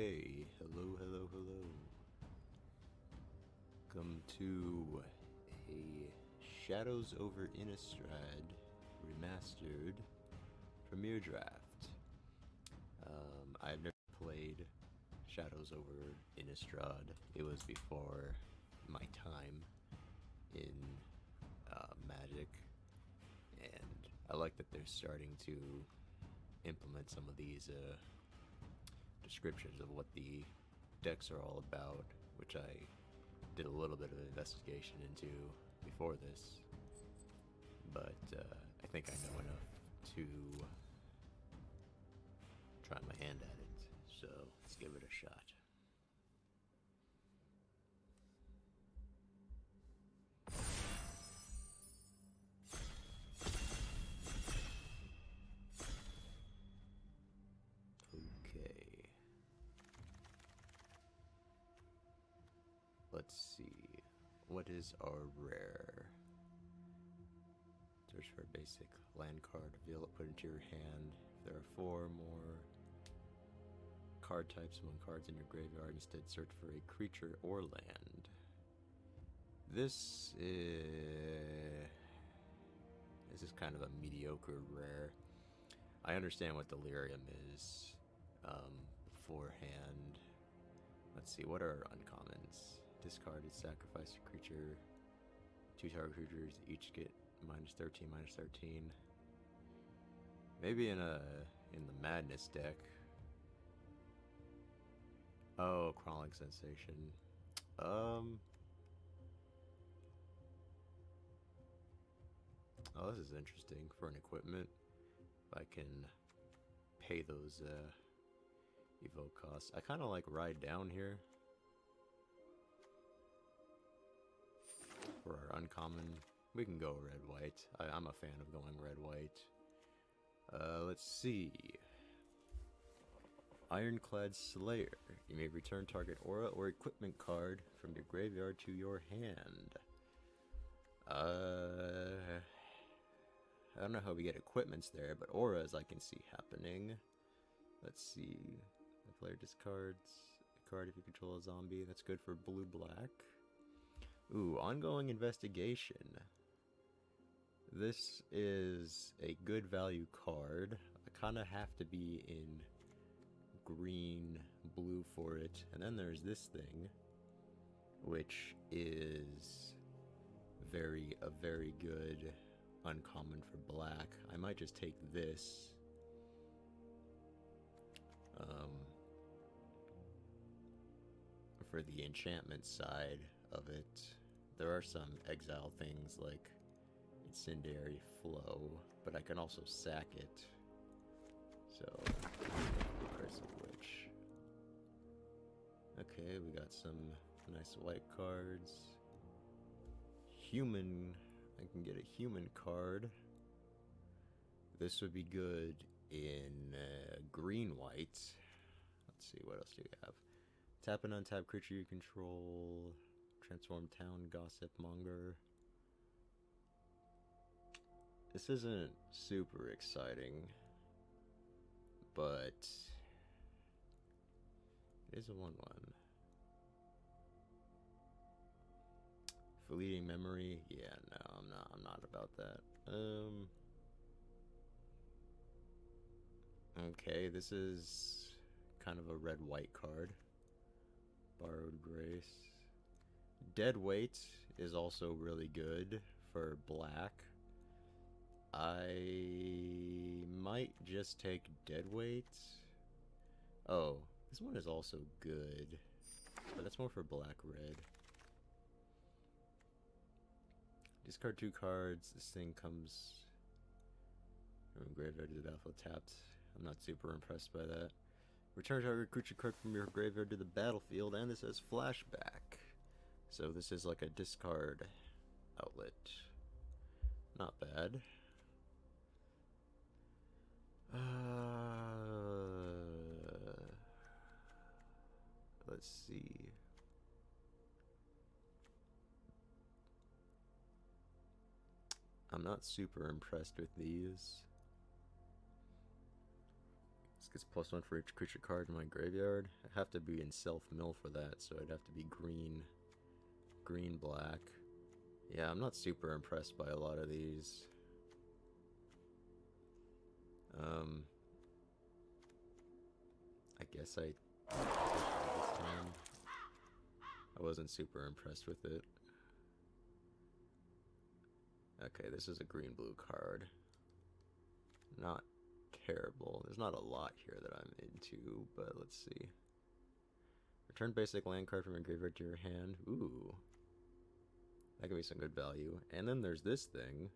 Okay, hello. Welcome to a Shadows over Innistrad Remastered premierdraft. I've never played Shadows over Innistrad. It was before my time in Magic, and I like that they're starting to implement some of these descriptions of what the decks are all about, which I did a little bit of investigation into before this, but I think I know enough to try my hand at it, so let's give it a shot. Okay. Let's see. What is our rare? Search for a basic land card, reveal it, put into your hand. If there are 4 or more card types among cards in your graveyard, instead search for a creature or land. This is kind of a mediocre rare. I understand what delirium is beforehand. Let's see, what are uncommons? Discarded, sacrifice a creature. 2 target creatures each get -13/-13. Maybe in the madness deck. Oh, crawling sensation. Oh, this is interesting for an equipment. If I can pay those evoke costs. I kind of like Ride Down here for our uncommon. We can go red-white. I'm a fan of going red-white. Let's see. Ironclad Slayer. You may return target aura or equipment card from your graveyard to your hand. I don't know how we get equipments there, but auras I can see happening. Let's see. The player discards a card if you control a zombie. That's good for blue-black. Ooh, ongoing investigation. This is a good value card. I kind of have to be in green, blue for it. And then there's this thing, which is a very good uncommon for black. I might just take this. For the enchantment side of it. There are some exile things like Incendiary Flow, but I can also sack it. So, Curse of Witch. Okay, we got some nice white cards. Human, I can get a human card. This would be good in green-white. Let's see, what else do we have? Tap an untapped creature you control. Transform Town Gossip Monger. This isn't super exciting, but it is a 1/1. Fleeting Memory. Yeah, no, I'm not about that. Okay, this is kind of a red-white card. Borrowed Grace. Deadweight is also really good for black. I might just take Deadweight. Oh, this one is also good, but that's more for black-red. Discard 2 cards. This thing comes from graveyard to the battlefield tapped. I'm not super impressed by that. Return target creature card from your graveyard to the battlefield, and this has flashback. So this is like a discard outlet. Not bad. Let's see. I'm not super impressed with these. Let's Gets +1 for each creature card in my graveyard. I have to be in self-mill for that, so I'd have to be green, black. Yeah, I'm not super impressed by a lot of these. I guess I wasn't super impressed with it. Okay, this is a green-blue card. Not terrible. There's not a lot here that I'm into, but let's see. Return basic land card from your graveyard to your hand. Ooh. That could be some good value. And then there's this thing.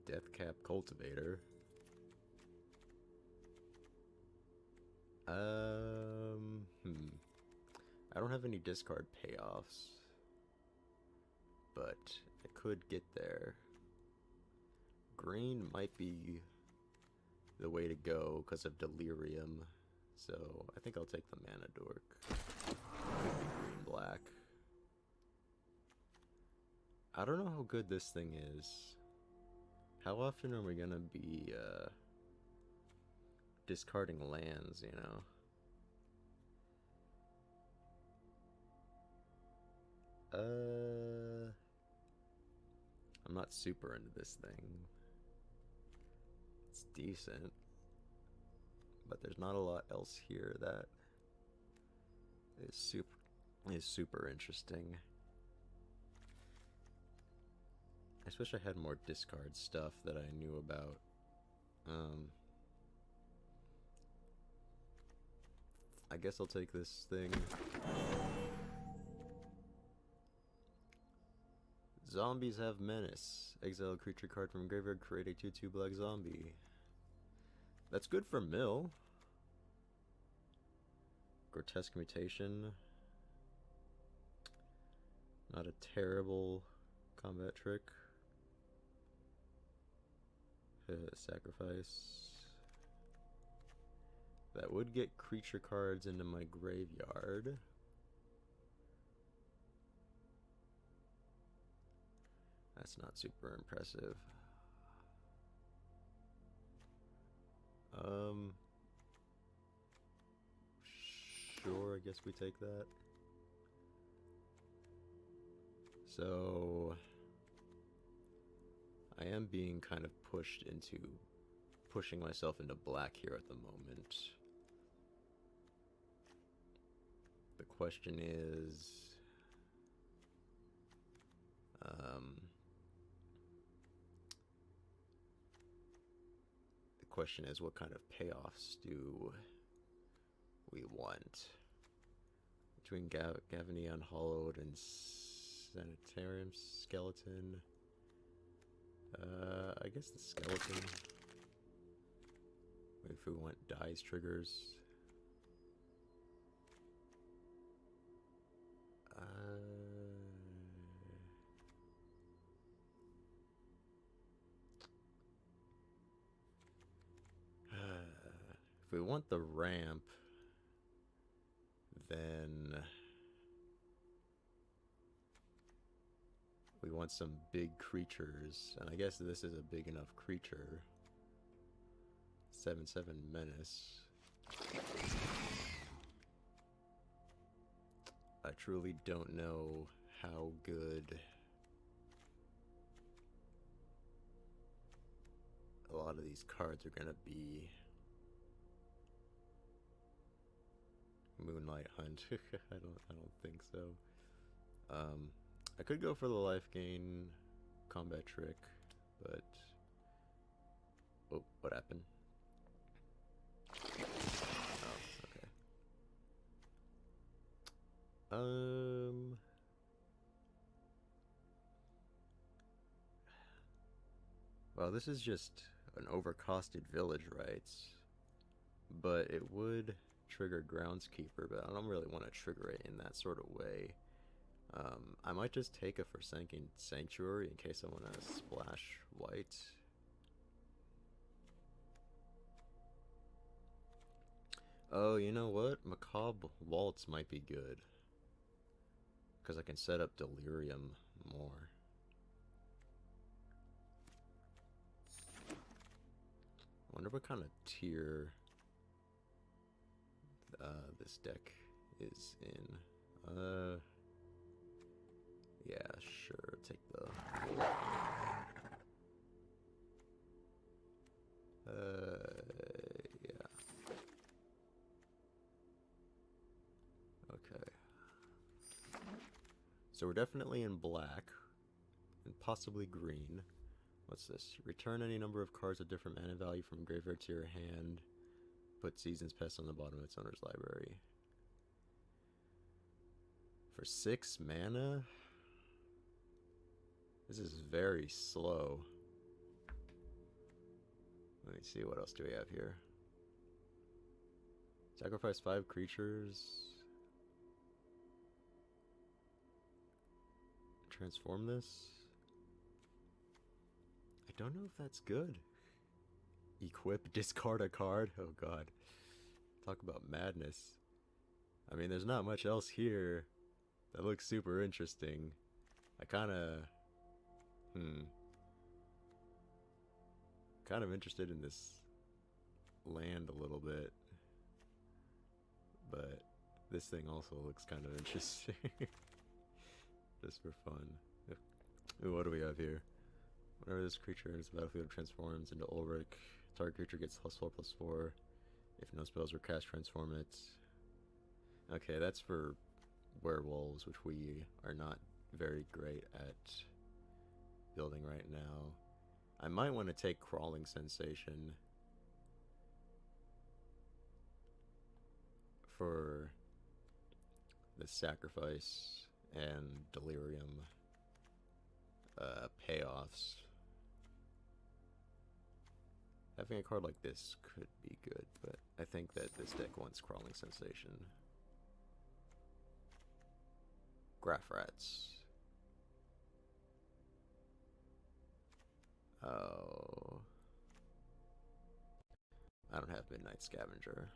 Deathcap Cultivator. I don't have any discard payoffs, but I could get there. Green might be the way to go because of Delirium, so I think I'll take the Mana Dork. Could be green-black. I don't know how good this thing is. How often are we gonna be discarding lands, you know? I'm not super into this thing. It's decent, but there's not a lot else here that is super interesting. I just wish I had more discard stuff that I knew about. I guess I'll take this thing. Zombies have menace. Exile a creature card from graveyard, create a 2/2 black zombie. That's good for mill. Grotesque mutation. Not a terrible combat trick. Sacrifice. That would get creature cards into my graveyard. That's not super impressive. Sure, I guess we take that. So I am being kind of pushing myself into black here at the moment. The question is, what kind of payoffs do we want? Between Gavany Unhollowed and Sanitarium Skeleton. I guess the Skeleton. If we want dies triggers. If we want the ramp, then we want some big creatures, and I guess this is a big enough creature. 7/7 menace. I truly don't know how good a lot of these cards are gonna be. Moonlight Hunt. I don't think so. I could go for the life gain combat trick, but oh, what happened? Oh, okay. Well, this is just an overcosted village rights, but it would trigger Groundskeeper, but I don't really want to trigger it in that sort of way. I might just take a Forsaken Sanctuary in case I want to splash white. Oh, you know what? Macabre Waltz might be good, because I can set up Delirium more. I wonder what kind of tier this deck is in. Yeah, sure, take the... yeah. Okay. So we're definitely in black, and possibly green. What's this? Return any number of cards of different mana value from graveyard to your hand. Put Season's Pest on the bottom of its owner's library. For 6 mana? This is very slow. Let me see, what else do we have here? Sacrifice 5 creatures. Transform this. I don't know if that's good. Equip, discard a card. Oh god. Talk about madness. I mean, there's not much else here that looks super interesting. I kinda... kind of interested in this land a little bit. But this thing also looks kind of interesting. Just for fun. Ooh, what do we have here? Whenever this creature enters the battlefield, transforms into Ulrich. Target creature gets +4/+4. If no spells were cast, transform it. Okay, that's for werewolves, which we are not very great at building right now. I might want to take Crawling Sensation for the sacrifice and Delirium payoffs. Having a card like this could be good, but I think that this deck wants Crawling Sensation. Graph Rats. Oh. I don't have Midnight Scavenger.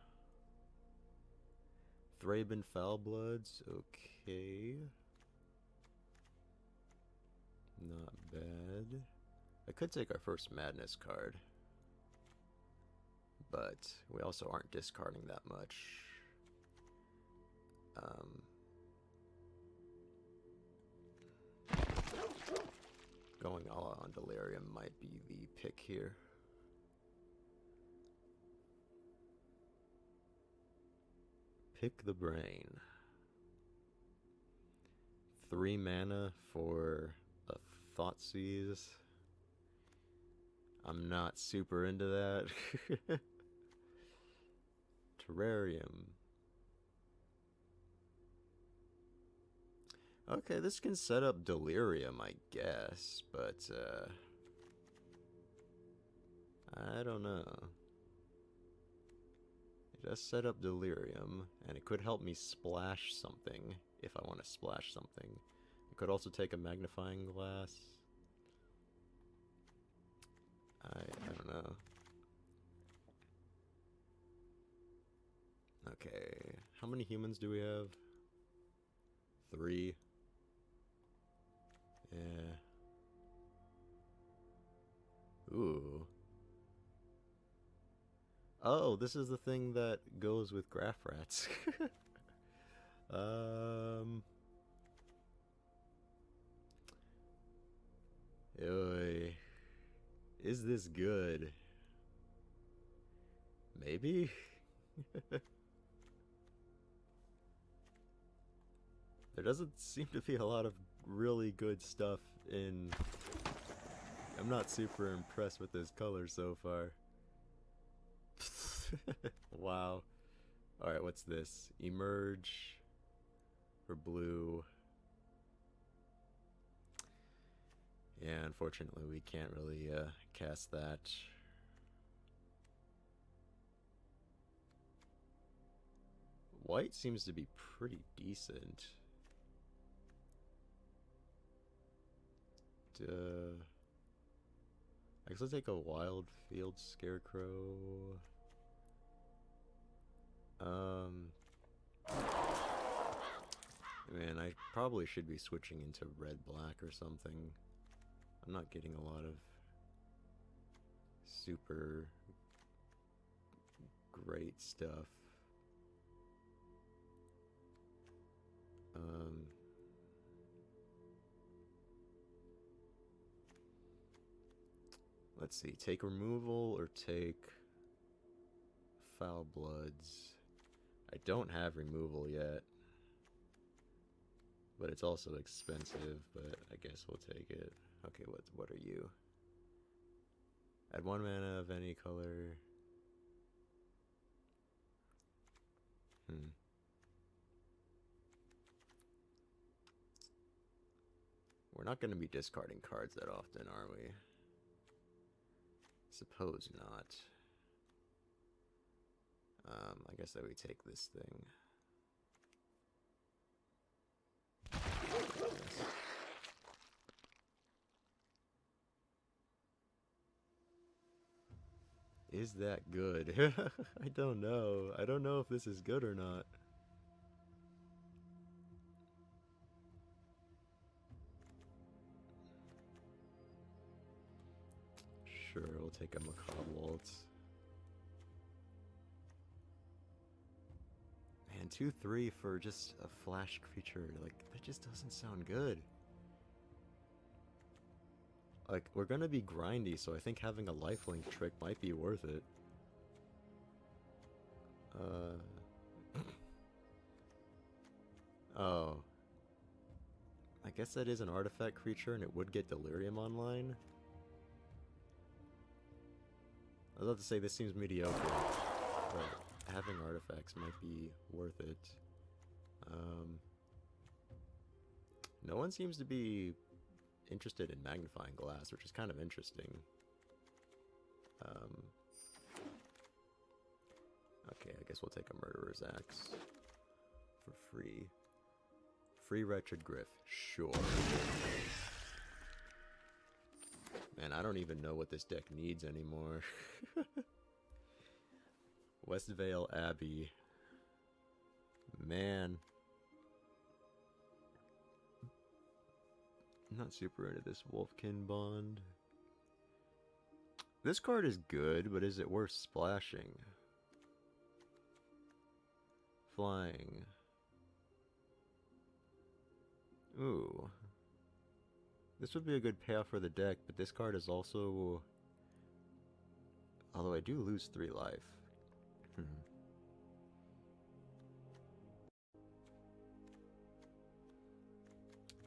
Thraben Foulbloods, okay. Not bad. I could take our first Madness card, but we also aren't discarding that much. Going all out on Delirium might be the pick here. Pick the brain. 3 mana for a Thoughtseize. I'm not super into that. Terrarium. Okay, this can set up Delirium, I guess, but I don't know. It does set up Delirium, and it could help me splash something if I want to splash something. It could also take a Magnifying Glass. I don't know. Okay, how many humans do we have? 3. Yeah. Ooh. Oh, this is the thing that goes with Graph Rats. Oy. Is this good? Maybe? There doesn't seem to be a lot of really good stuff in... I'm not super impressed with this color so far. Wow. Alright, what's this? Emerge for blue. Yeah, unfortunately we can't really cast that. White seems to be pretty decent. I guess I'll take a Wild Field Scarecrow. Man, I probably should be switching into red-black or something. I'm not getting a lot of super great stuff. Let's see, take removal or take Foul Bloods. I don't have removal yet, but it's also expensive, but I guess we'll take it. Okay, what are you? Add 1 mana of any color. We're not going to be discarding cards that often, are we? Suppose not. I guess that we take this thing. Is that good? I don't know. I don't know if this is good or not. Sure, we'll take a Macabre Waltz. Man, 2/3 for just a flash creature. Like, that just doesn't sound good. Like, we're gonna be grindy, so I think having a lifelink trick might be worth it. Oh. I guess that is an artifact creature, and it would get Delirium online. I was about to say, this seems mediocre, but having artifacts might be worth it. No one seems to be interested in Magnifying Glass, which is kind of interesting. Okay, I guess we'll take a Murderer's Axe for free. Free Wretched Griff, sure. Man, I don't even know what this deck needs anymore. Westvale Abbey. Man. I'm not super into this Wolfkin Bond. This card is good, but is it worth splashing? Flying. Ooh. This would be a good payoff for the deck, but this card is also... Although I do lose 3 life.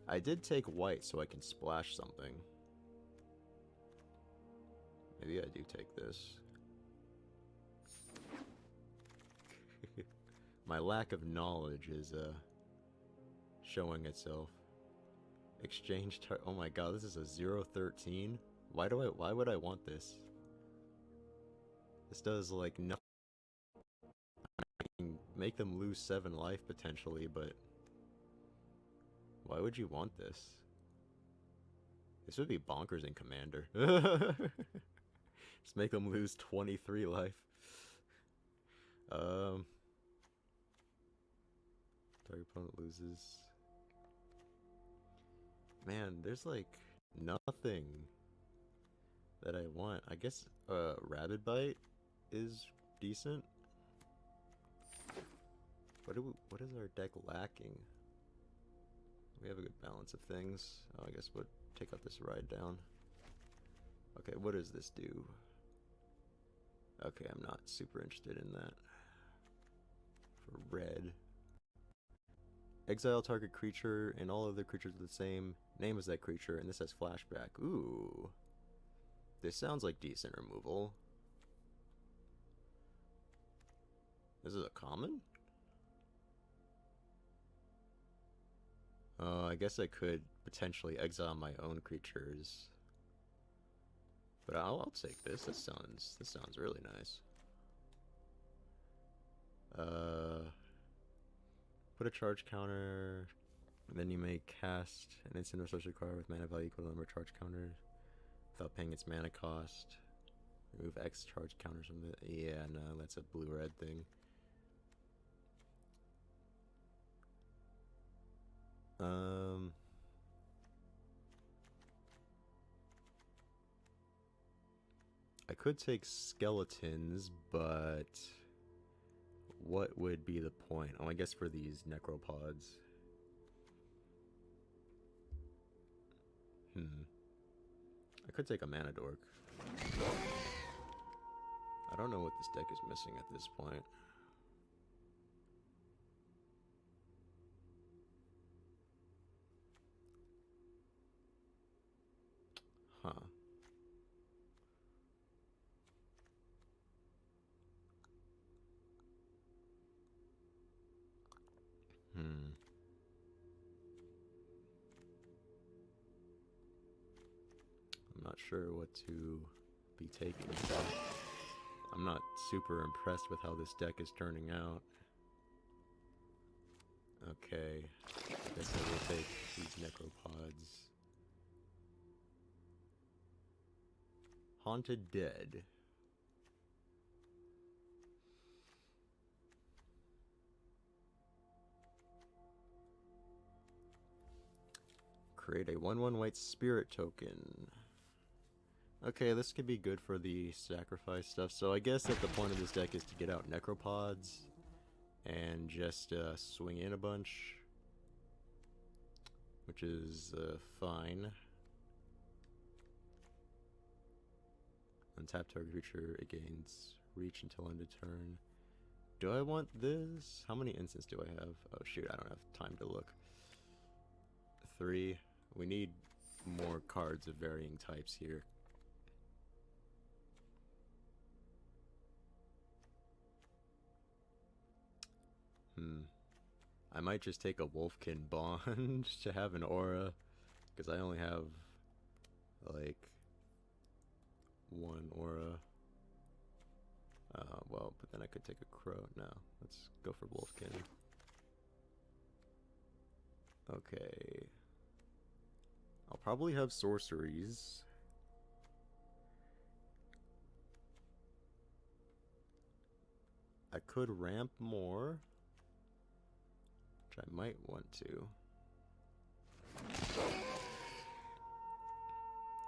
I did take white so I can splash something. Maybe I do take this. My lack of knowledge is showing itself. Exchange oh my god, this is a 0/13. Why would I want this? This does like nothing. I can make them lose 7 life potentially, but why would you want this? This would be bonkers in Commander. Just make them lose 23 life. Target opponent loses. Man, there's like nothing that I want. I guess Rabid Bite is decent. What is our deck lacking? We have a good balance of things. Oh, I guess we'll take out this Ride Down. Okay, what does this do? Okay, I'm not super interested in that. For red. Exile target creature, and all other creatures are the same name as that creature, and this has flashback. Ooh. This sounds like decent removal. This is a common? I guess I could potentially exile my own creatures. But I'll take this. This sounds really nice. Put a charge counter, and then you may cast an instant or sorcery card with mana value equal to the number of charge counters without paying its mana cost. Remove X charge counters from the... Yeah, no, that's a blue-red thing. I could take skeletons, but what would be the point? Oh, I guess for these necropods. I could take a mana dork. I don't know what this deck is missing at this point. Huh. I'm not sure what to be taking. So I'm not super impressed with how this deck is turning out. Okay, I guess I will take these Necropods. Haunted Dead. Create a 1/1 white spirit token. Okay, this could be good for the sacrifice stuff. So I guess that the point of this deck is to get out Necropods and just swing in a bunch, which is fine. Untap target creature, it gains reach until end of turn. Do I want this? How many instants do I have? Oh shoot, I don't have time to look. 3. We need more cards of varying types here. I might just take a Wolfkin Bond to have an aura, because I only have like 1 aura. Well, but then I could take a Crow. No, let's go for Wolfkin. Okay. I'll probably have sorceries. I could ramp more, which I might want to.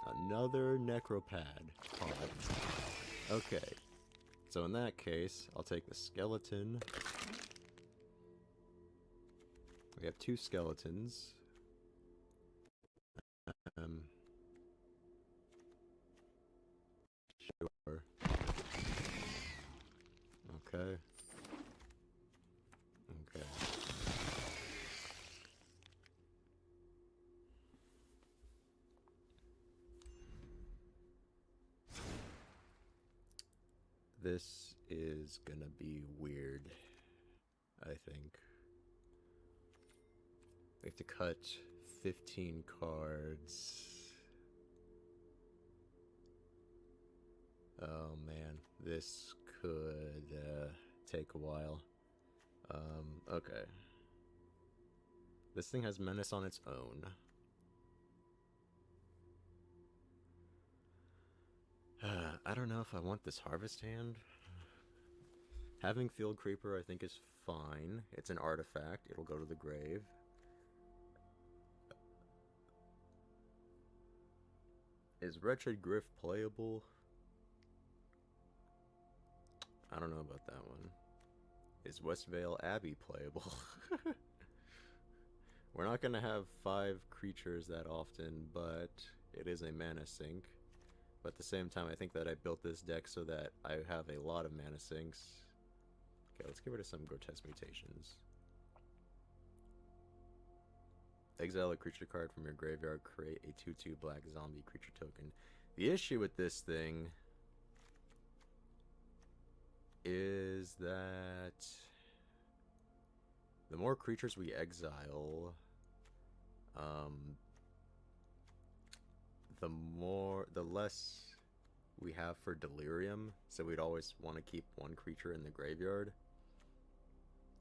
Another Necropad pod. Okay. So in that case, I'll take the skeleton. We have 2 skeletons. Sure. Okay. Okay. This is gonna be weird, I think. We have to cut 15 cards. Oh man, this could take a while. Okay. This thing has Menace on its own. I don't know if I want this Harvest Hand. Having Field Creeper I think is fine. It's an artifact. It'll go to the grave. Is Wretched Griff playable? I don't know about that one. Is Westvale Abbey playable? We're not going to have 5 creatures that often, but it is a mana sink. But at the same time, I think that I built this deck so that I have a lot of mana sinks. Okay, let's get rid of some grotesque mutations. Exile a creature card from your graveyard, create a 2/2 black zombie creature token. The issue with this thing is that the more creatures we exile, the less we have for delirium, so we'd always want to keep 1 creature in the graveyard,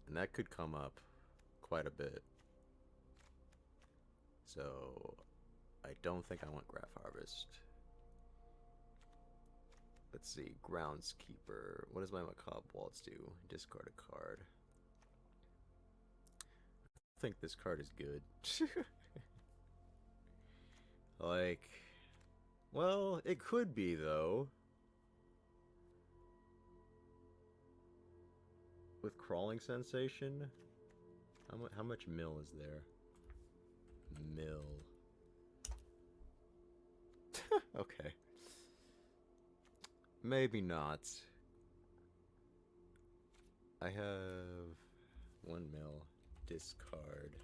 and that could come up quite a bit. So I don't think I want Graph Harvest. Let's see, Groundskeeper. What does my Macabre Waltz do? Discard a card. I think this card is good. Like, well, it could be though. With Crawling Sensation, how much mill is there? Mill. Okay. Maybe not. I have 1 mil. Discard.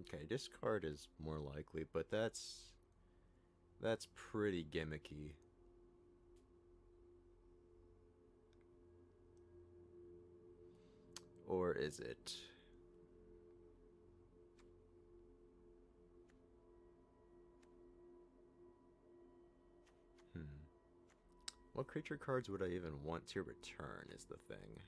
Okay, discard is more likely, but that's pretty gimmicky. Or is it? What creature cards would I even want to return is the thing.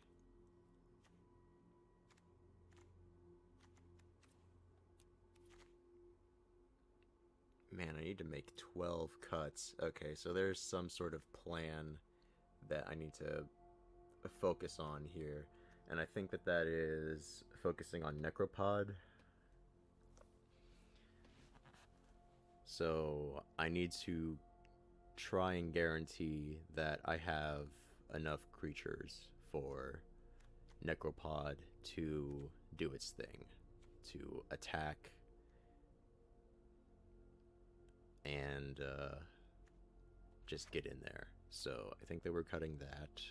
Man, I need to make 12 cuts. Okay, so there's some sort of plan that I need to focus on here. And I think that that is focusing on Necropod. So I need to try and guarantee that I have enough creatures for Necropod to do its thing, to attack and just get in there. So I think they were cutting that.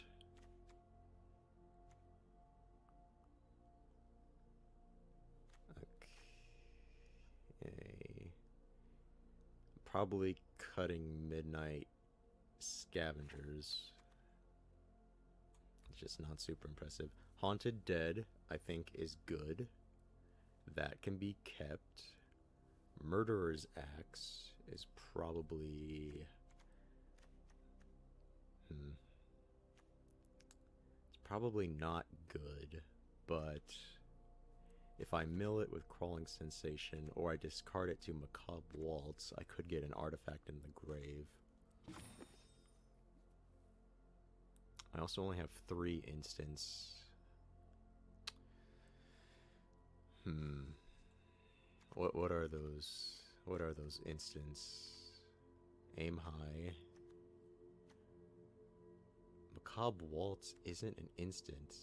Okay. Probably cutting Midnight Scavengers. It's just not super impressive. Haunted Dead, I think, is good. That can be kept. Murderer's Axe is probably... It's probably not good, but if I mill it with Crawling Sensation or I discard it to Macabre Waltz, I could get an artifact in the grave. I also only have 3 instants. What are those? What are those instants? Aim High. Macabre Waltz isn't an instant.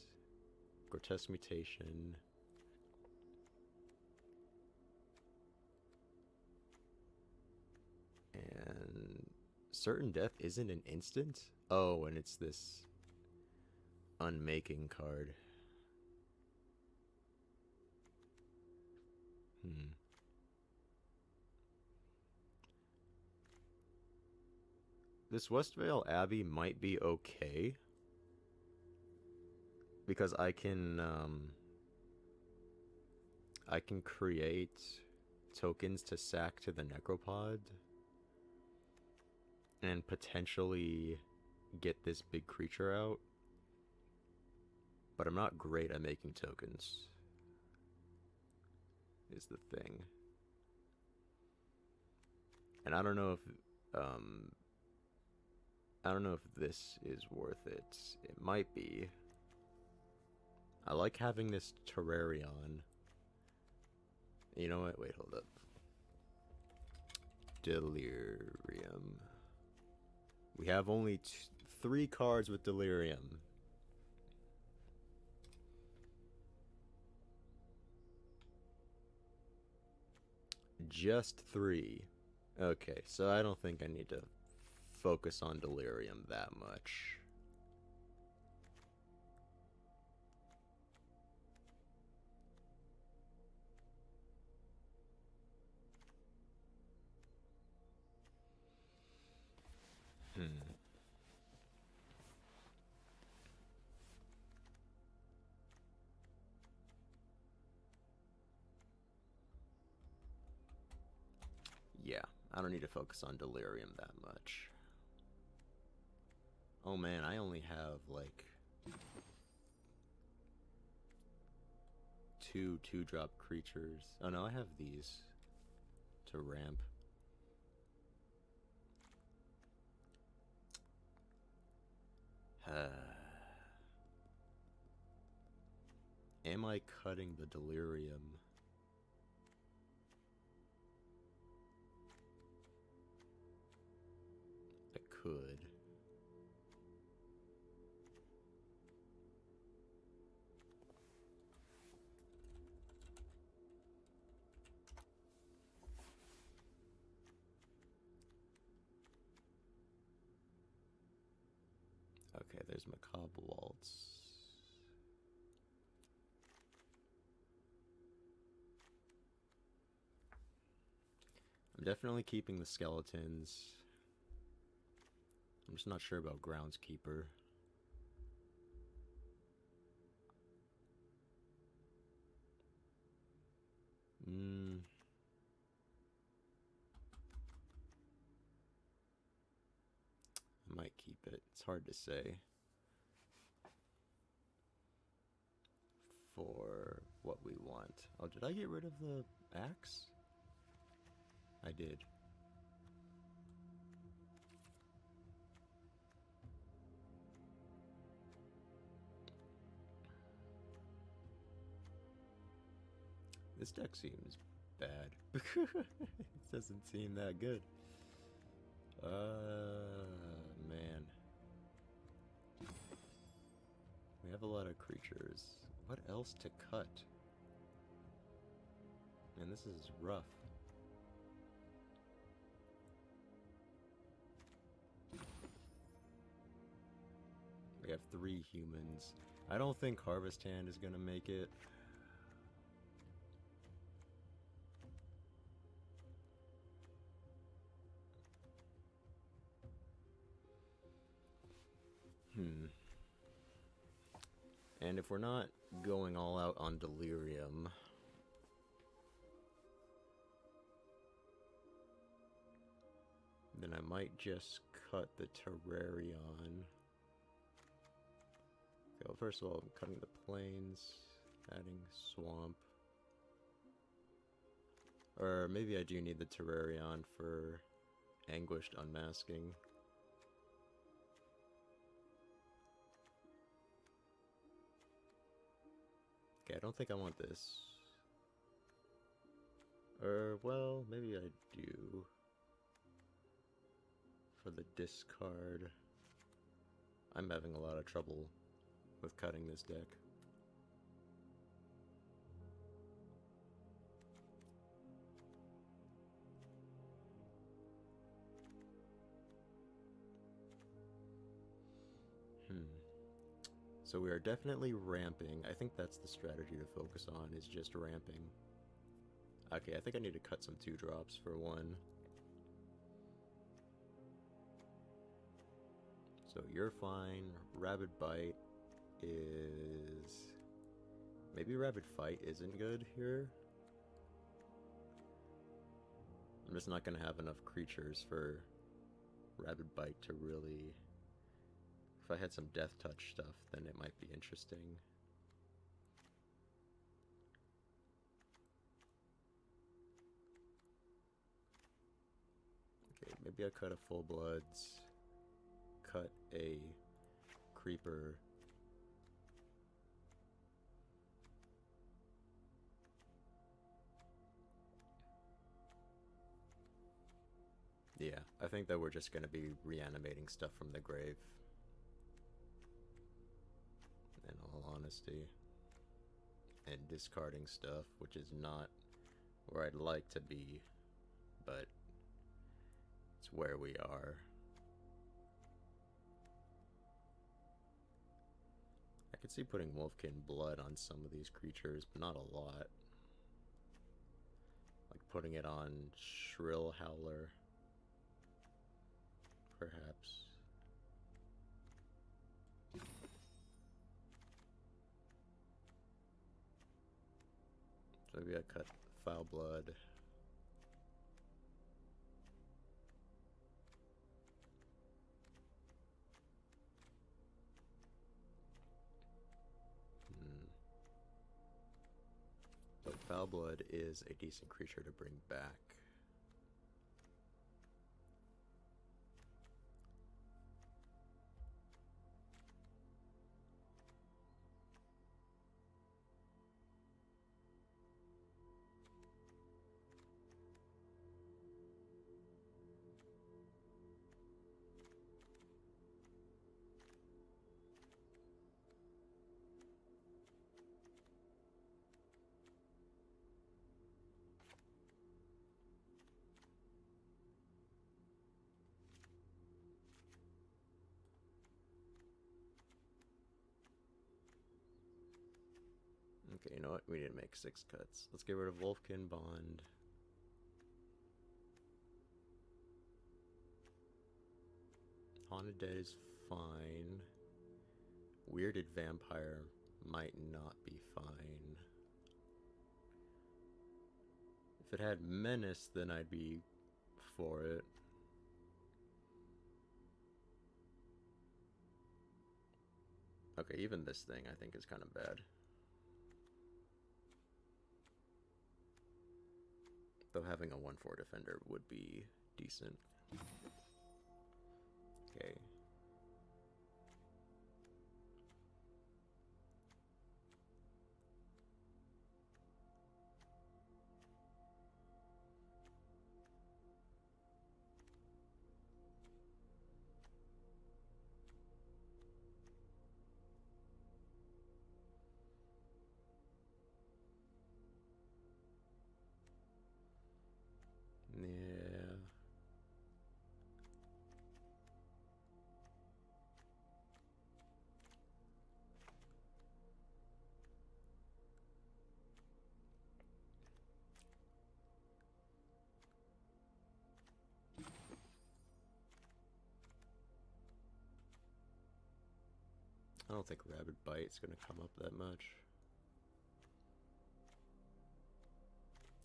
Grotesque Mutation. And Certain Death isn't an instant? Oh, and it's this Unmaking card. This Westvale Abbey might be okay. Because I can create tokens to sack to the Necropod and potentially get this big creature out. But I'm not great at making tokens, is the thing. And I don't know if this is worth it. It might be. I like having this Terrarion. You know what? Wait, hold up. Delirium. We have only 3 cards with Delirium. Just 3. Okay, so I don't think I need to focus on Delirium that much. Yeah, I don't need to focus on Delirium that much. Oh man, I only have like 2 2-drop creatures. Oh no, I have these to ramp. Am I cutting the Delirium? I could. Okay, there's Macabre Waltz. I'm definitely keeping the skeletons. I'm just not sure about Groundskeeper. I might keep it. It's hard to say. For what we want. Oh, did I get rid of the axe? I did. This deck seems bad. It doesn't seem that good. Man. We have a lot of creatures. What else to cut? Man, this is rough. We have 3 humans. I don't think Harvest Hand is gonna make it. And if we're not going all out on Delirium, then I might just cut the Terrarion. Okay, well, first of all, I'm cutting the plains, adding swamp. Or maybe I do need the Terrarion for Anguished Unmasking. Okay, I don't think I want this. Or, well, maybe I do. For the discard. I'm having a lot of trouble with cutting this deck. So we are definitely ramping. I think that's the strategy to focus on, is just ramping. Okay, I think I need to cut some 2-drops for 1. So you're fine. Rabid Bite is... Maybe Rabid Fight isn't good here? I'm just not going to have enough creatures for Rabid Bite to really... If I had some Death Touch stuff, then it might be interesting. Okay, maybe I cut a Full Bloods, cut a Creeper. Yeah, I think that we're just going to be reanimating stuff from the grave. In all honesty. And discarding stuff, which is not where I'd like to be, but it's where we are. I could see putting Wolfkin Blood on some of these creatures, but not a lot. Like putting it on Shrill Howler, perhaps. So maybe I cut Foul Blood. But Foul Blood is a decent creature to bring back. Okay, you know what? We need to make 6 cuts. Let's get rid of Wolfkin Bond. Haunted Dead is fine. Weirded Vampire might not be fine. If it had Menace, then I'd be for it. Okay, even this thing I think is kind of bad. Though having a 1/4 defender would be decent. Okay. Yeah. I don't think Rabid Bite's gonna come up that much.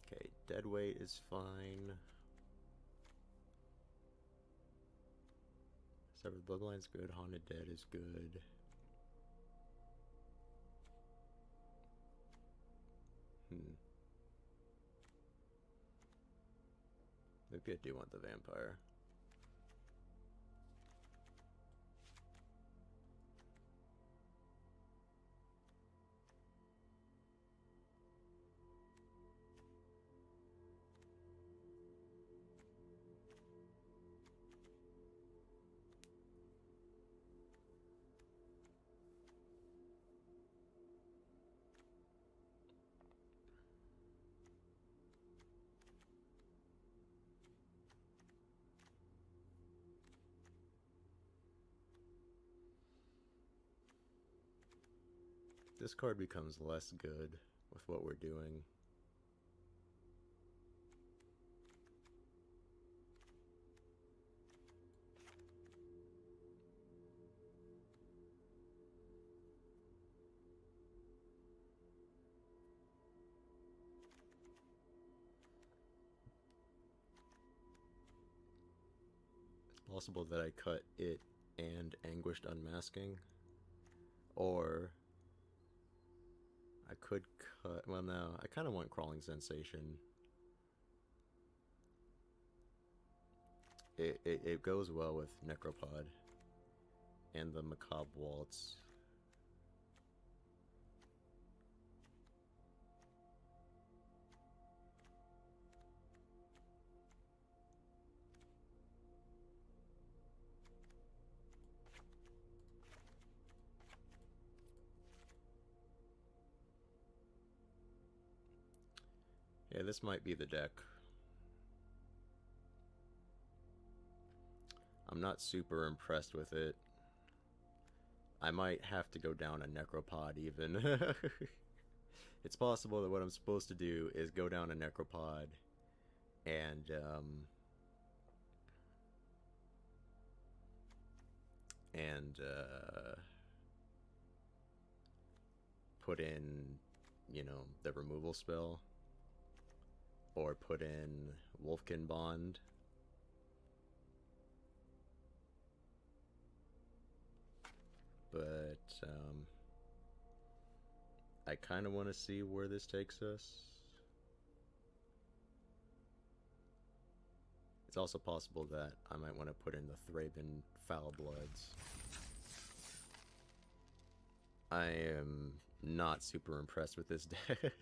Okay, Deadweight is fine. Severed Bloodline's good. Haunted Dead is good. Maybe I do want the Vampire. This card becomes less good with what we're doing. It's possible that I cut it and Anguished Unmasking, or I could cut, well no, I kind of want Crawling Sensation. It goes well with Necropod and the Macabre Waltz. Yeah, this might be the deck. I'm not super impressed with it. I might have to go down a Necropod even. It's possible that what I'm supposed to do is go down a Necropod and put in, you know, the removal spell, or put in Wolfkin Bond. But I kind of want to see where this takes us. It's also possible that I might want to put in the Thraben Foul Bloods. I am not super impressed with this deck,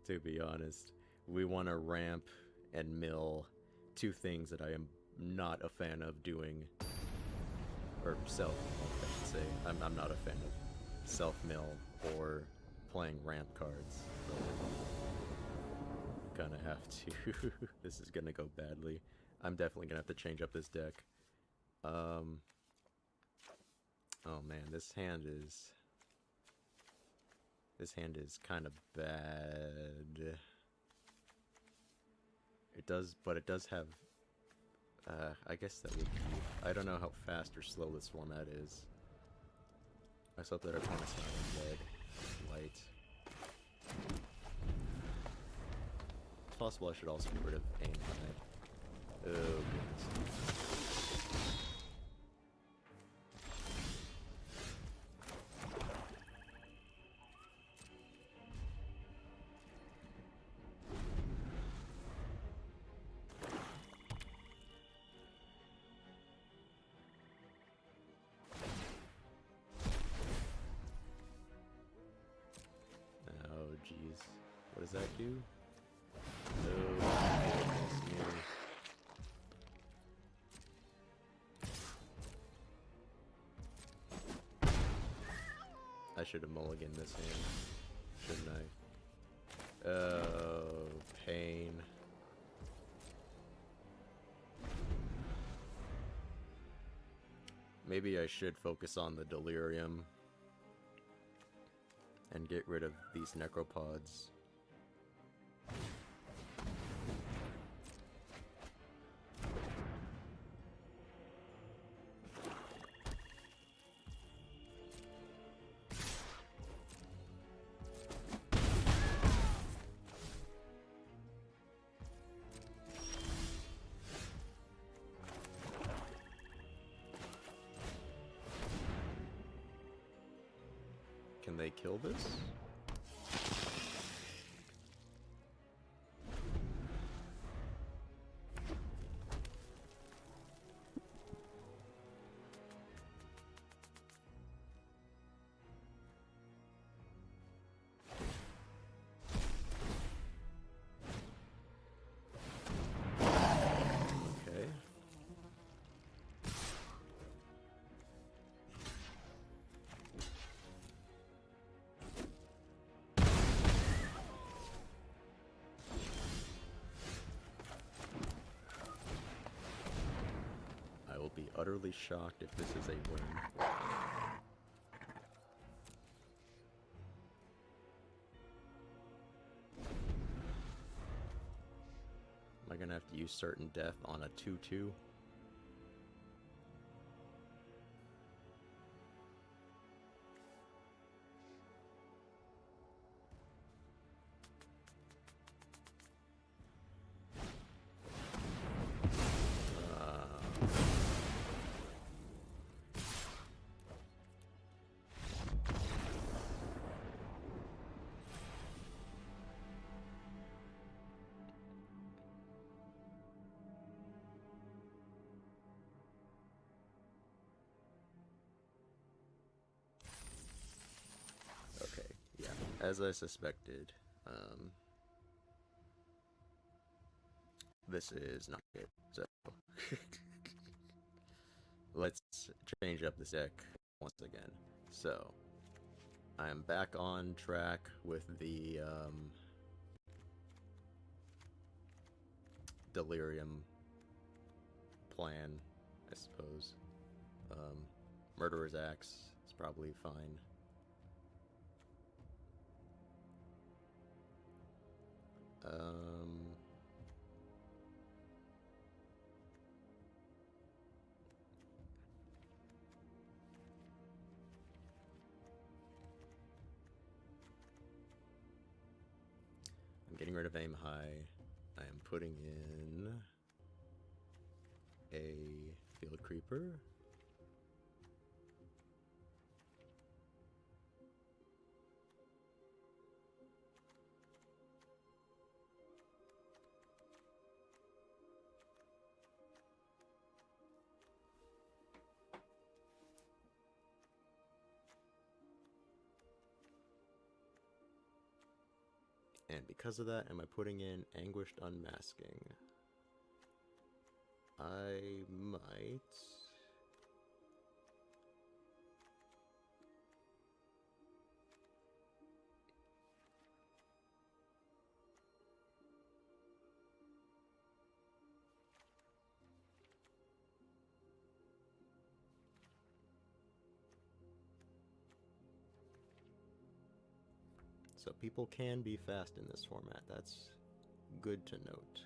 to be honest. We want to ramp and mill two things that I am not a fan of doing, or self, I should say. I'm not a fan of self-mill or playing ramp cards, but gonna have to. This is gonna go badly. I'm definitely gonna have to change up this deck. Oh man, this hand is This hand is kind of bad. It does, but it does have... I guess that would be... I don't know how fast or slow this format is. I hope that our opponent's not in red. Light. It's possible I should also get rid of aim high. Oh, goodness. Jeez. What does that do? Oh, goodness me. I should have mulliganed this hand, shouldn't I? Oh, pain. Maybe I should focus on the delirium and get rid of these necropods. Can they kill this? Okay. I will be utterly shocked if this is a win. Am I gonna have to use certain death on a 2/2? As I suspected, this is not good, so let's change up this deck once again. So, I am back on track with the delirium plan, I suppose. Murderer's Axe is probably fine. I'm getting rid of aim high. I am putting in a field creeper. And because of that, am I putting in Anguished Unmasking? I might. So people can be fast in this format. That's good to note.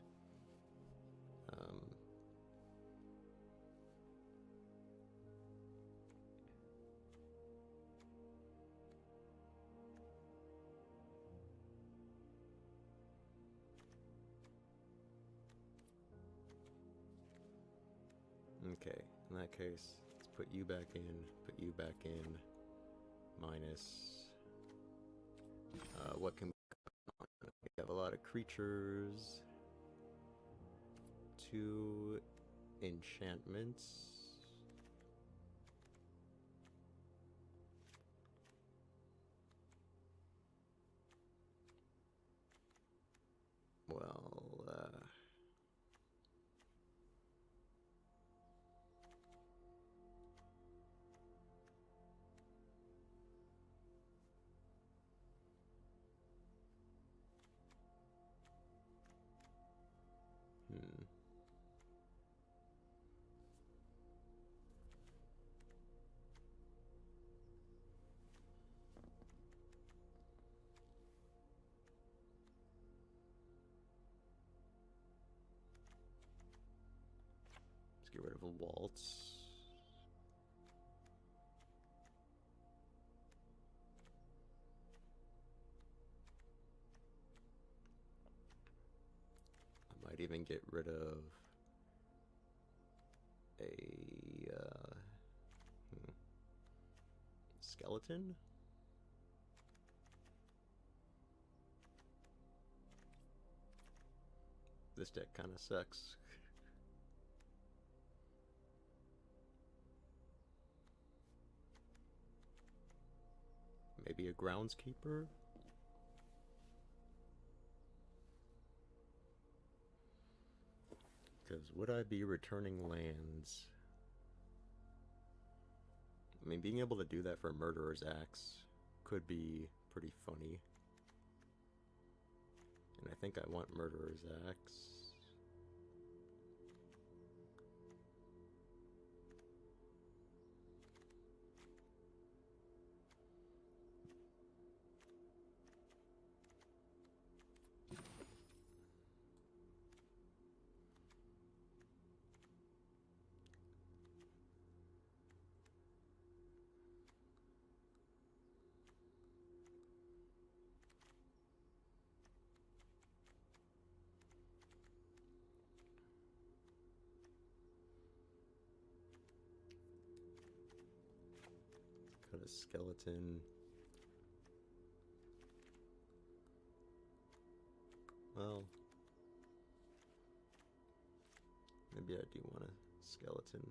Okay, in that case, let's put you back in, minus, what can we have? A lot of creatures, 2 enchantments, well, let's get rid of a waltz. I might even get rid of a skeleton. This deck kind of sucks. Maybe a groundskeeper? Because would I be returning lands? I mean, being able to do that for Murderer's Axe could be pretty funny. And I think I want Murderer's Axe. Cut a skeleton. Well, maybe I do want a skeleton.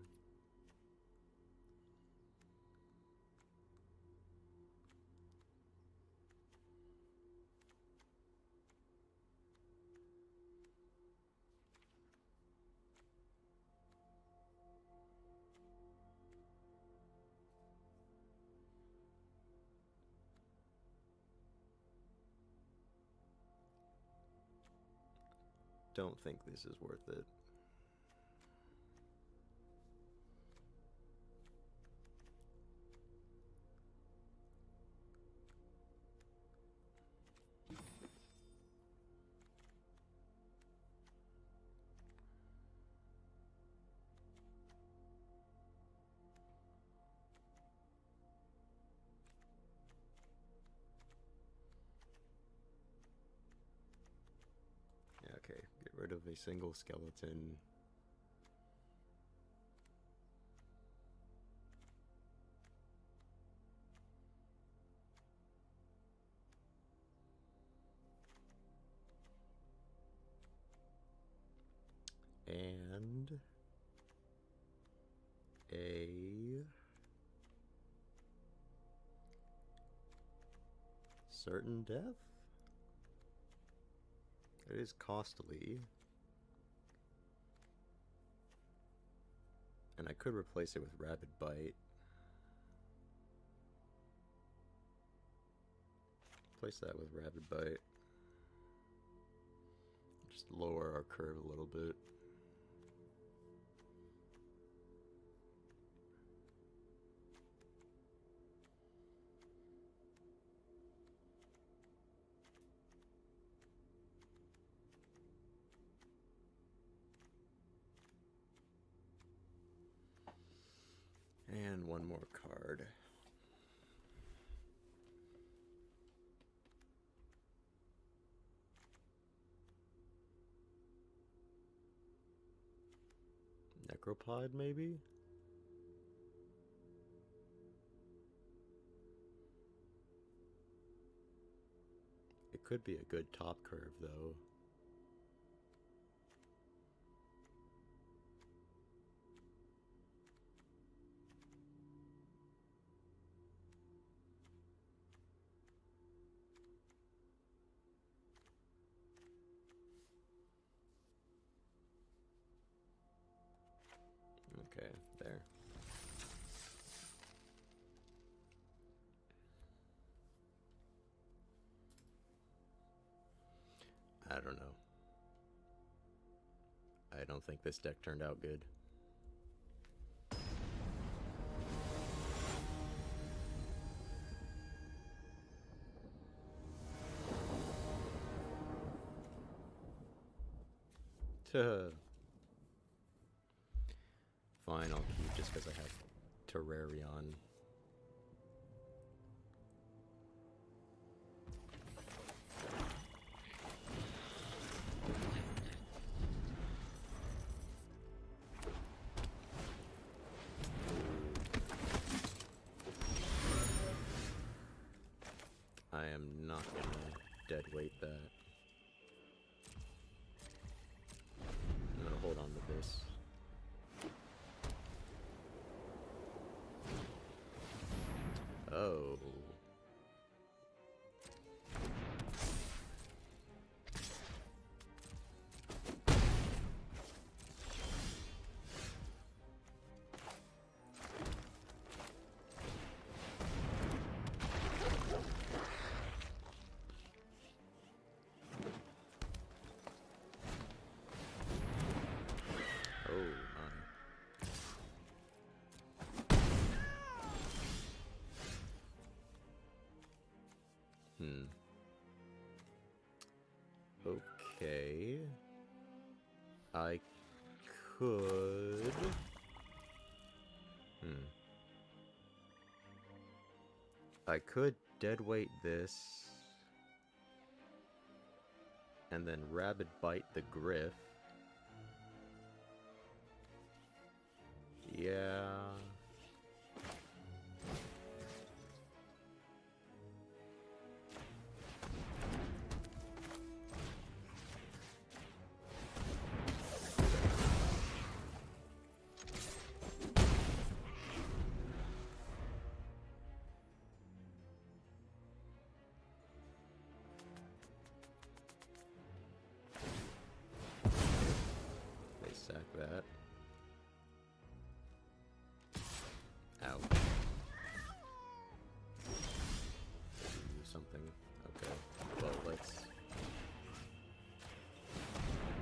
Don't think this is worth it. Yeah, okay, get rid of a single skeleton. And a certain death? It is costly. And I could replace it with Rabid Bite. Replace that with Rabid Bite. Just lower our curve a little bit. one more card. Necropod, maybe? It could be a good top curve, though. Okay, there. I don't know. I don't think this deck turned out good. Fine, I'll keep just because I have Terrarion. I am not gonna dead weight that. I'm gonna hold on to this. Oh. Okay. I could... I could deadweight this and then Rabid Bite the Griff. Yeah. Sack that. Ow. Do something. Okay. Well, let's...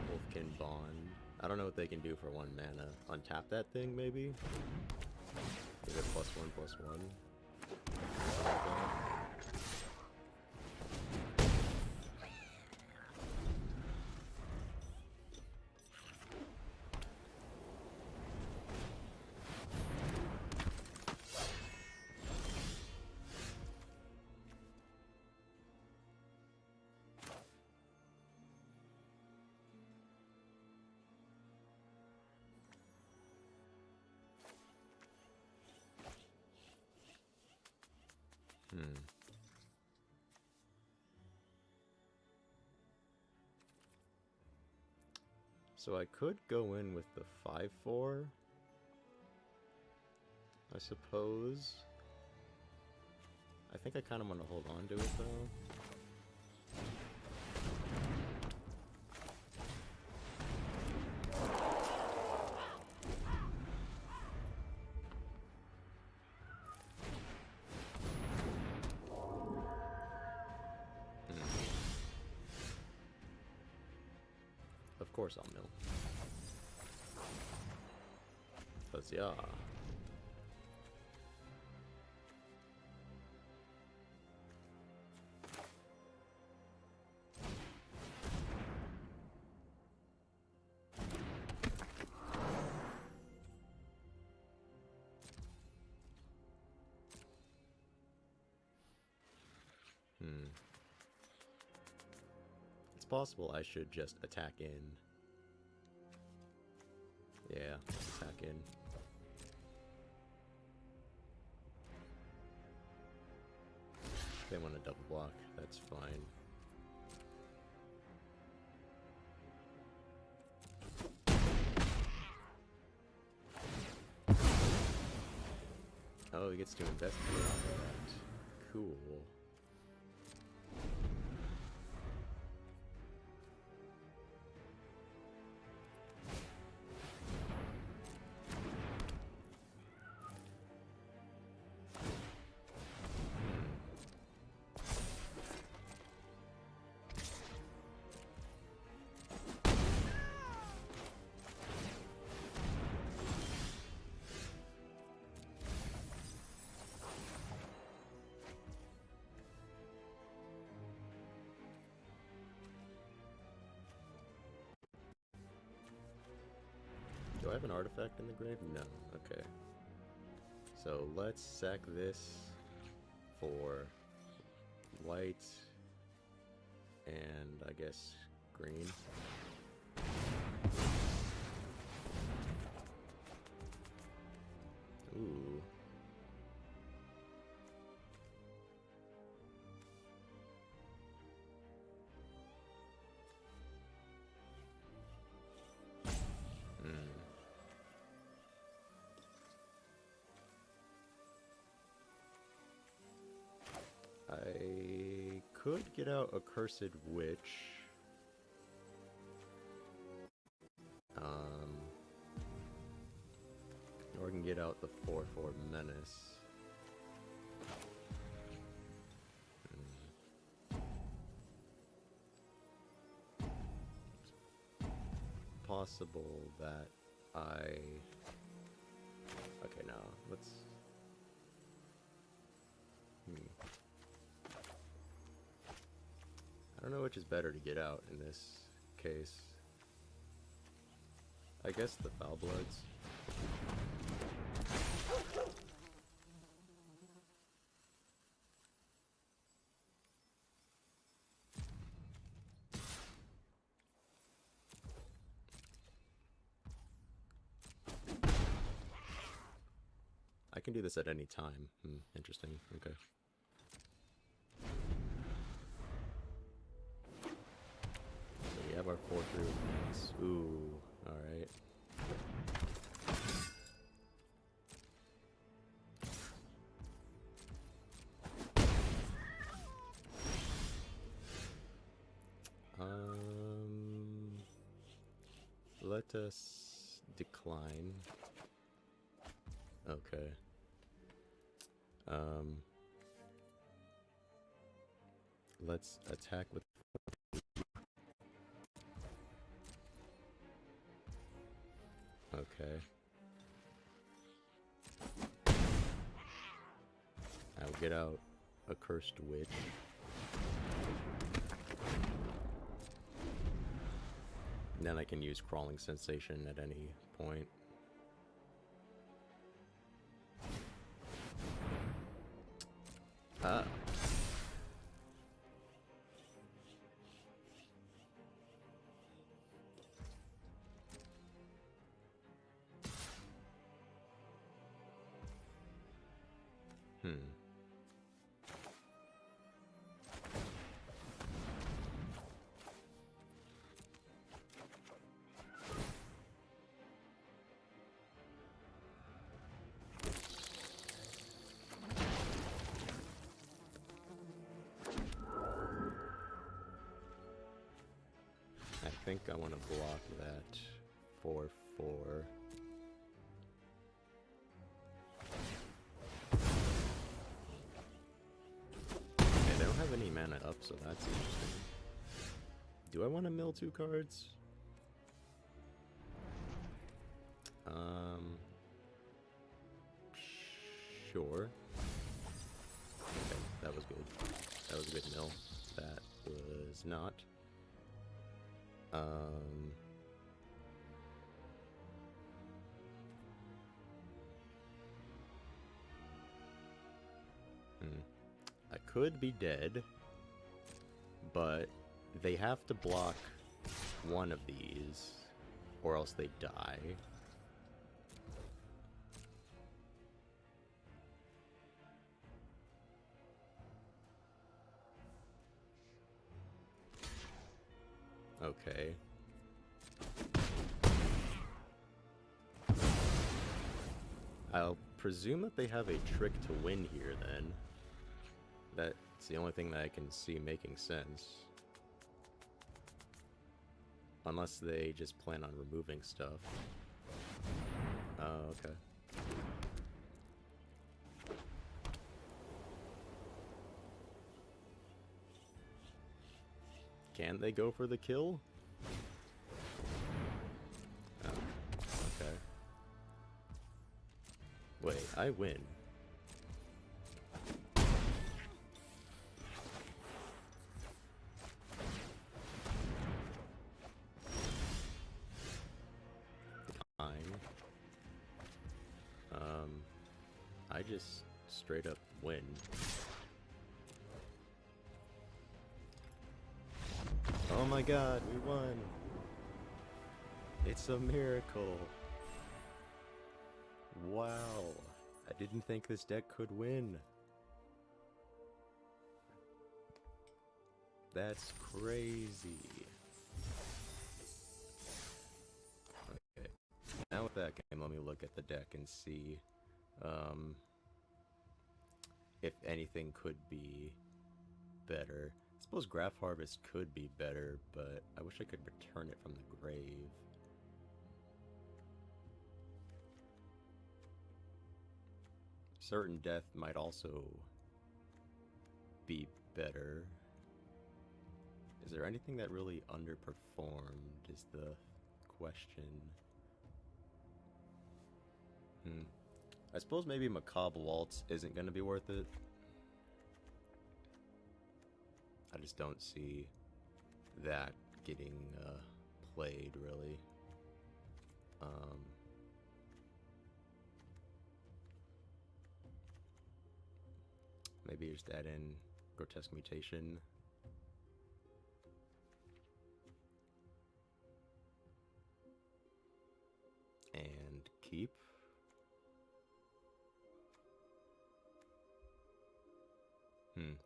Wolfkin Bond. I don't know what they can do for 1 mana. Untap that thing, maybe? Is it +1/+1? So I could go in with the 5/4, I suppose. I think I kind of want to hold on to it, though. Of course I'll mill. 'Cause yeah. It's possible I should just attack in. Yeah, let's attack in. They want to double block, that's fine. Oh, he gets to investigate on that. Cool. Do I have an artifact in the grave? No. Okay. So let's sack this for white and I guess green. Ooh. I could get out a Cursed Witch. Or I can get out the 4/4 Menace. Possible that okay, now let's... I don't know which is better to get out in this case. I guess the Foul Bloods. I can do this at any time. Interesting. Okay. So we have our 4/3. Ooh, alright. Let us decline. Okay. Let's attack with... Okay. I'll get out a Cursed Witch. And then I can use Crawling Sensation at any point. I think I want to block that 4/4. Okay, they don't have any mana up, so that's interesting. Do I want to mill 2 cards? Sure. Okay, that was good. That was a good mill. That was not. I could be dead. but they have to block one of these, or else they die. Okay. I'll presume that they have a trick to win here, then. That's the only thing that I can see making sense. Unless they just plan on removing stuff. Oh, okay. Can they go for the kill? Oh, okay. Wait, I win. Fine. I just straight up win. Oh my god, we won! It's a miracle! Wow! I didn't think this deck could win. That's crazy. Okay. Now with that game, let me look at the deck and see if anything could be better. I suppose Graph Harvest could be better, but I wish I could return it from the grave. Certain Death might also be better. Is there anything that really underperformed is the question. I suppose maybe Macabre Waltz isn't going to be worth it. I just don't see that getting played, really. Maybe just add in Grotesque Mutation. And keep.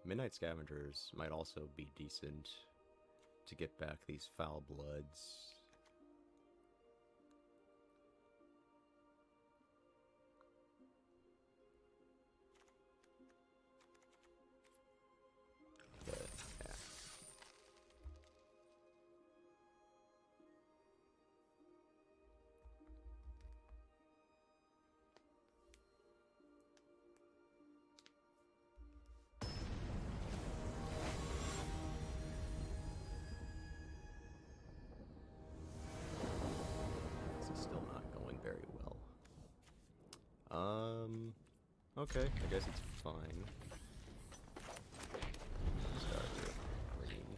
Midnight Scavengers might also be decent to get back these Foul Bloods. But, yeah. This is still not going very well. Okay, I guess it's fine. Start with green.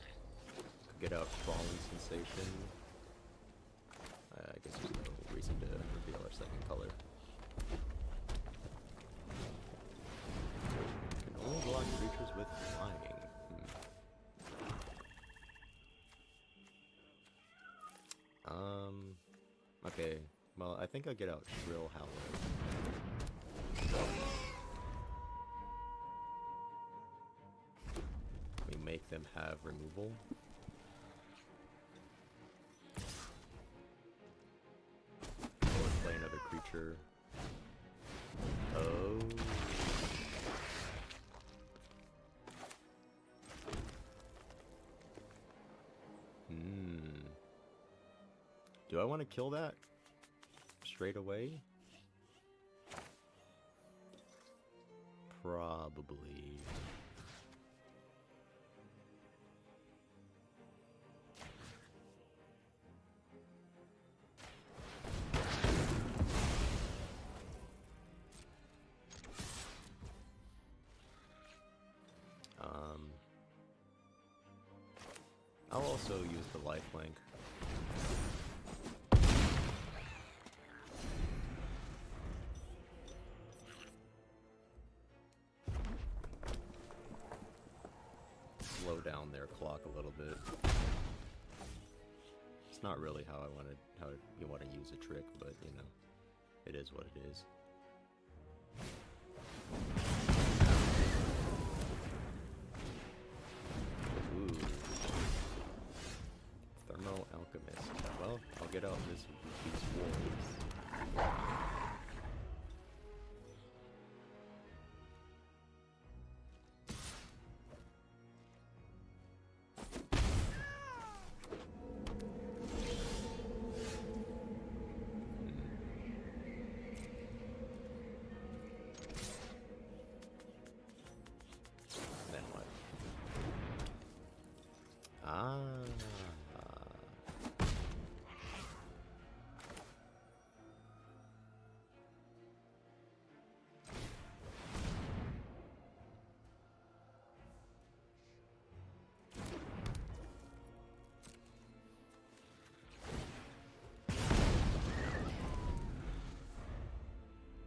Could get out Fallen Sensation. I guess there's no reason to reveal our second color. Can only block creatures with flying. Okay, well, I think I'll get out Shrill Howler. We make them have removal. Or play another creature. Oh. Do I want to kill that straight away? Probably. I'll also use the lifelink. slow down their clock a little bit. It's not really how you want to use a trick, but you know, it is what it is. Ooh. Thermo Alchemist. Well, I'll get out these wolves. Then what? Ah.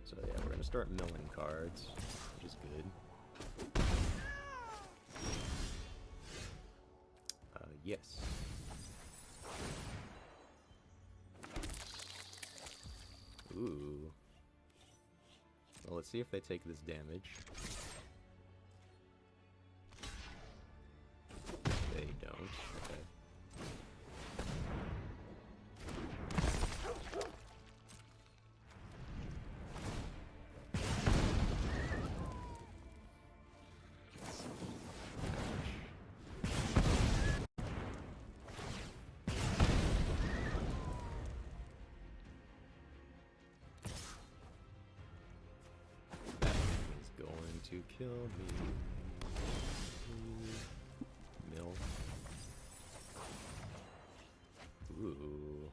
So yeah, we're gonna start milling cards, which is good. Yes. Ooh. Well, let's see if they take this damage. They don't. Okay. To kill me. Mill. Ooh.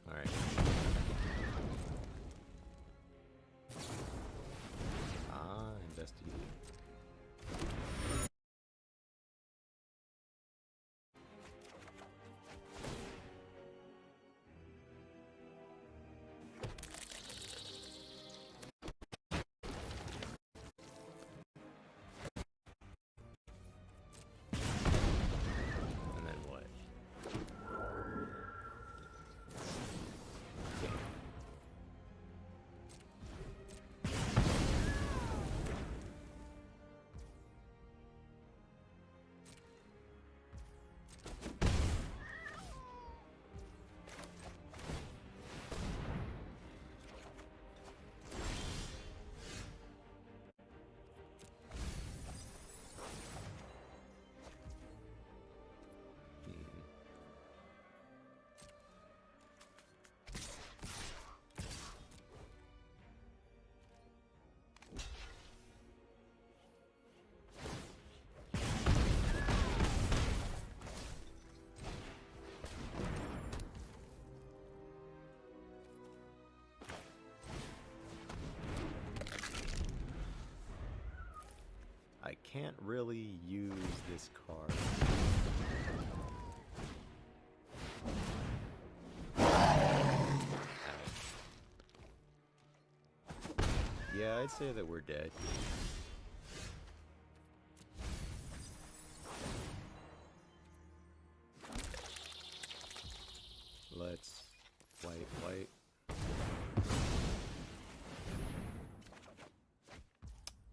All right. Investigate. And then what? I can't really use this card. Yeah, I'd say that we're dead. Let's white.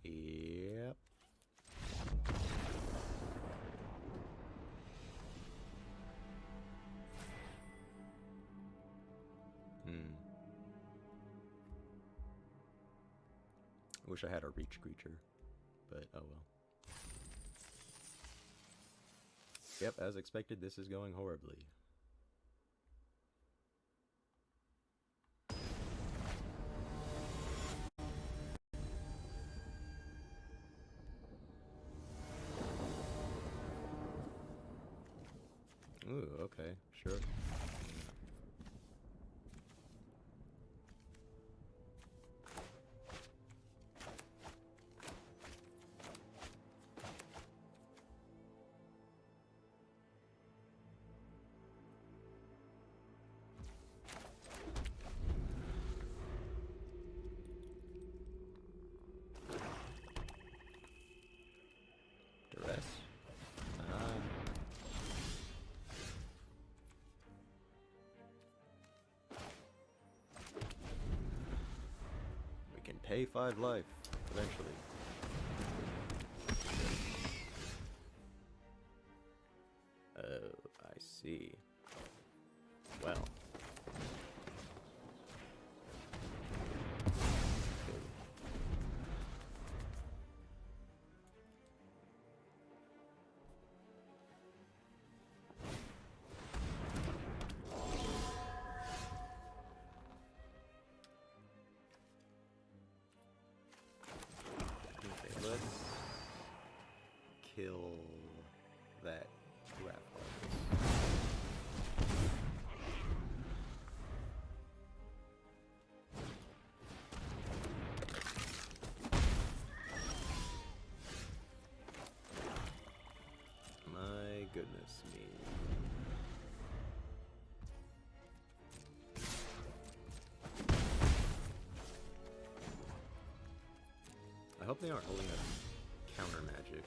Yep. Wish I had a reach creature, but oh well. Yep, as expected, this is going horribly. Ooh, okay, sure. pay 5 life eventually. Oh, I see. Well. Let's kill that draft artist. My goodness me. I hope they aren't holding a counter magic.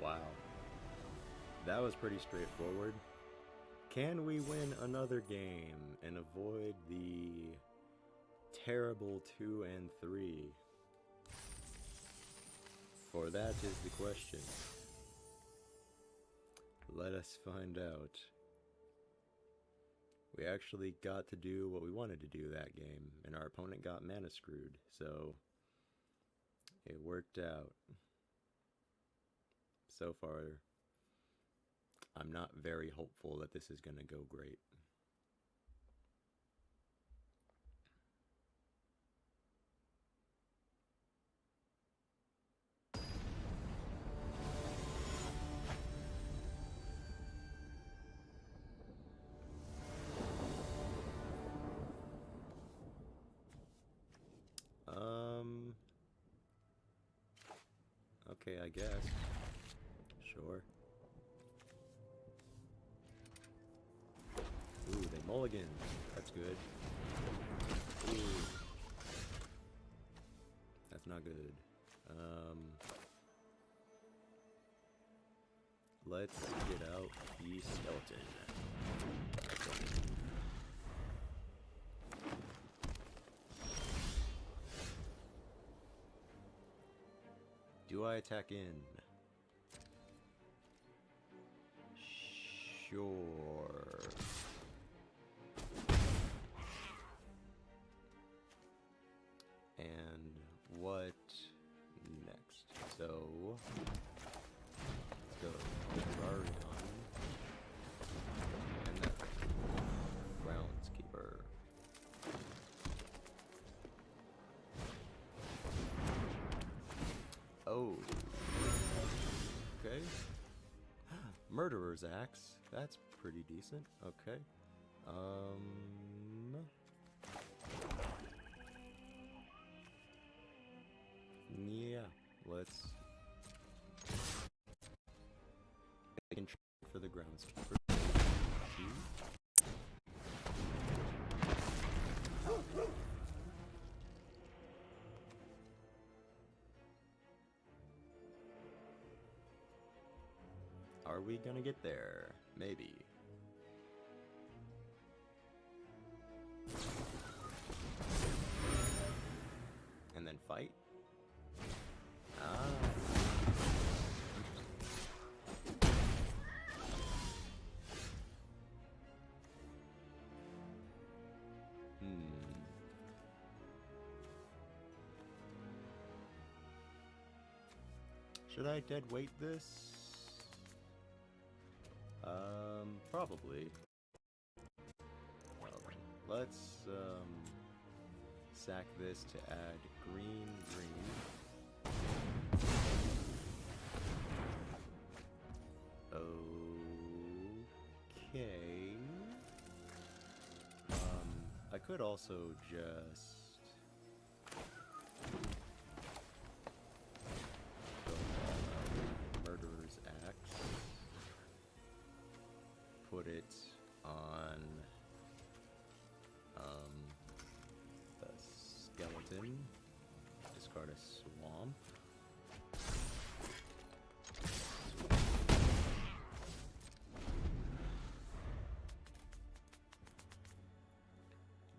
Wow. That was pretty straightforward. Can we win another game and avoid the terrible 2 and 3? For that is the question. Let us find out. We actually got to do what we wanted to do that game, and our opponent got mana screwed, so it worked out. So far, I'm not very hopeful that this is going to go great. Okay, I guess. Sure. Ooh, they mulligan. That's good. Ooh. That's not good. Let's get out the skeleton. Do I attack in? Sure. And what next? So let's go Rarion and that groundskeeper. Oh. Okay. Murderer's Axe. That's pretty decent. Okay. Yeah, let's take for the groundskeeper. Are we gonna get there? Maybe. And then fight? Ah. Should I dead weight this? Probably. Well, let's sack this to add green. Okay. I could also just go Murderer's Axe. Put it on the skeleton. Discard a swamp.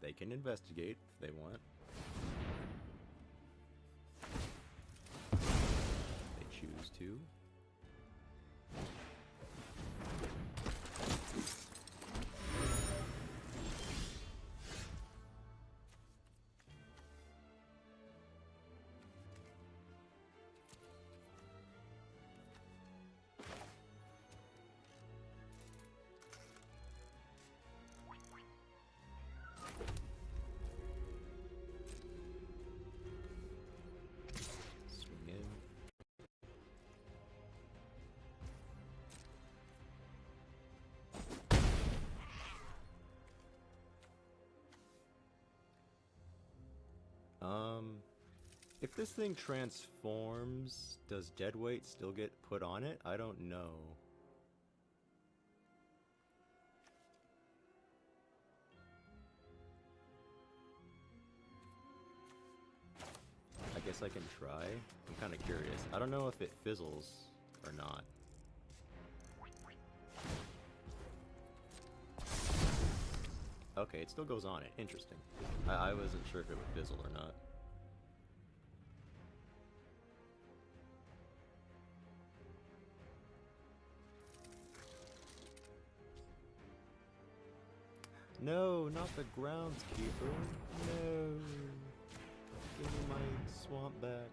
They can investigate if they want. They choose to. If this thing transforms, does deadweight still get put on it? I don't know. I guess I can try. I'm kind of curious. I don't know if it fizzles or not. Okay, it still goes on it. Interesting. I wasn't sure if it would fizzle or not. No, not the groundskeeper. No. Give me my swamp back.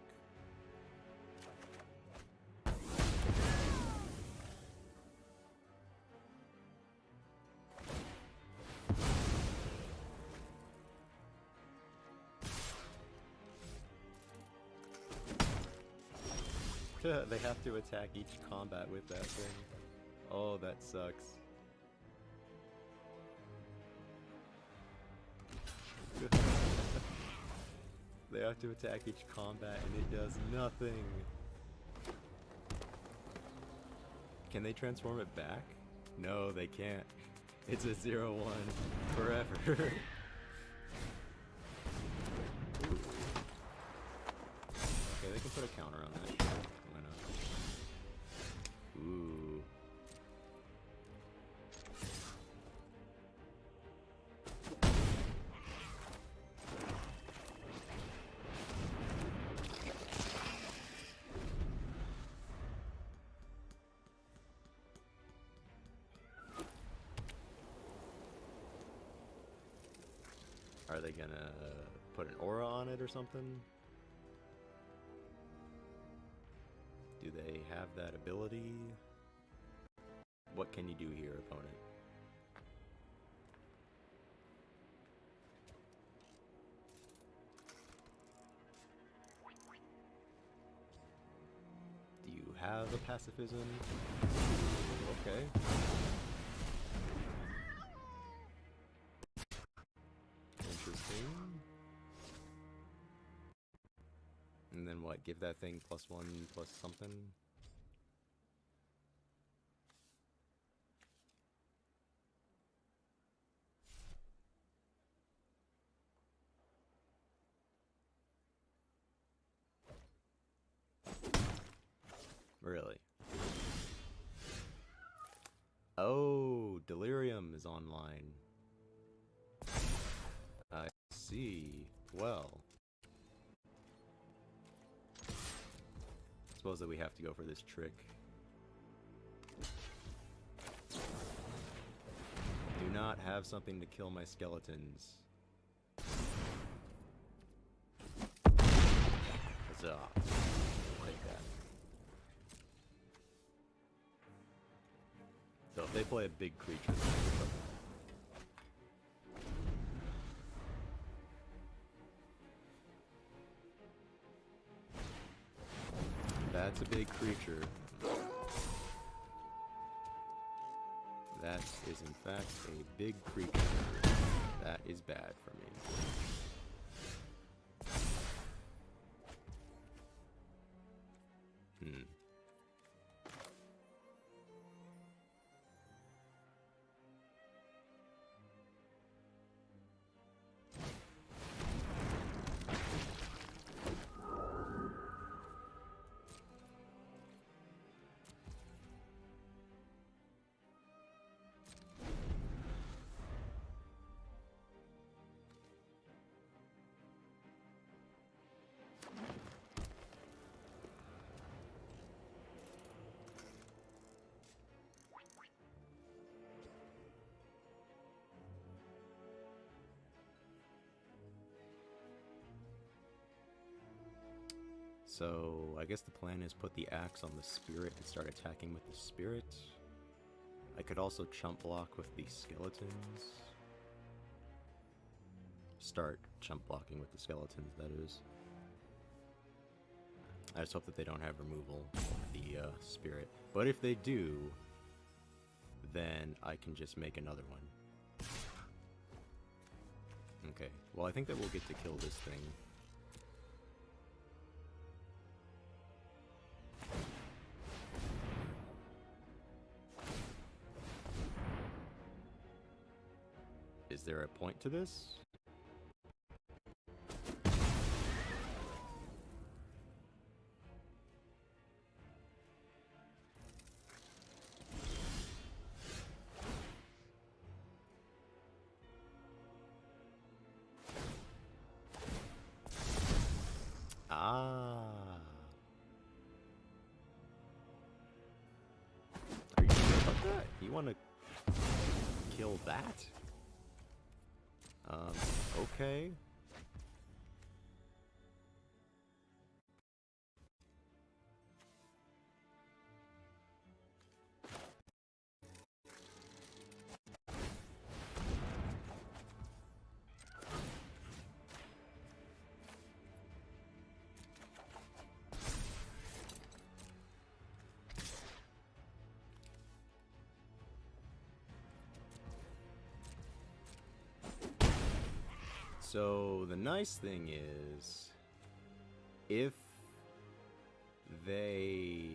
They have to attack each combat with that thing. Oh, that sucks. They have to attack each combat and it does nothing. Can they transform it back? No, they can't. It's a 0-1 forever. Okay, they can put a counter on that. Why not? Ooh. Are they gonna put an aura on it or something? Do they have that ability? What can you do here, opponent? Do you have a pacifism? Okay. Interesting. And then what? Give that thing +1 plus something? Really? Oh, Delirium is online. I see. Well. I suppose that we have to go for this trick. Do not have something to kill my skeletons. Huzzah. Take that. play a big creature. That's a big creature. That is in fact a big creature. That is bad for me. So, I guess the plan is put the axe on the spirit and start attacking with the spirit. I could also chump block with the skeletons. Start chump blocking with the skeletons, that is. I just hope that they don't have removal of the spirit. But if they do, then I can just make another one. Okay, well I think that we'll get to kill this thing. Is there a point to this? Ah. Are you sure about that? You want to kill that? Okay. So the nice thing is, if they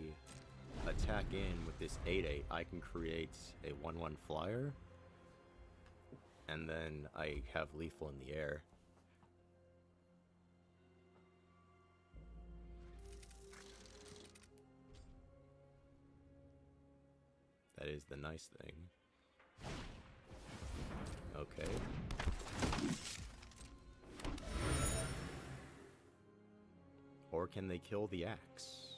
attack in with this 8/8, I can create a 1/1 flyer, and then I have lethal in the air. That is the nice thing. Okay. Or can they kill the axe?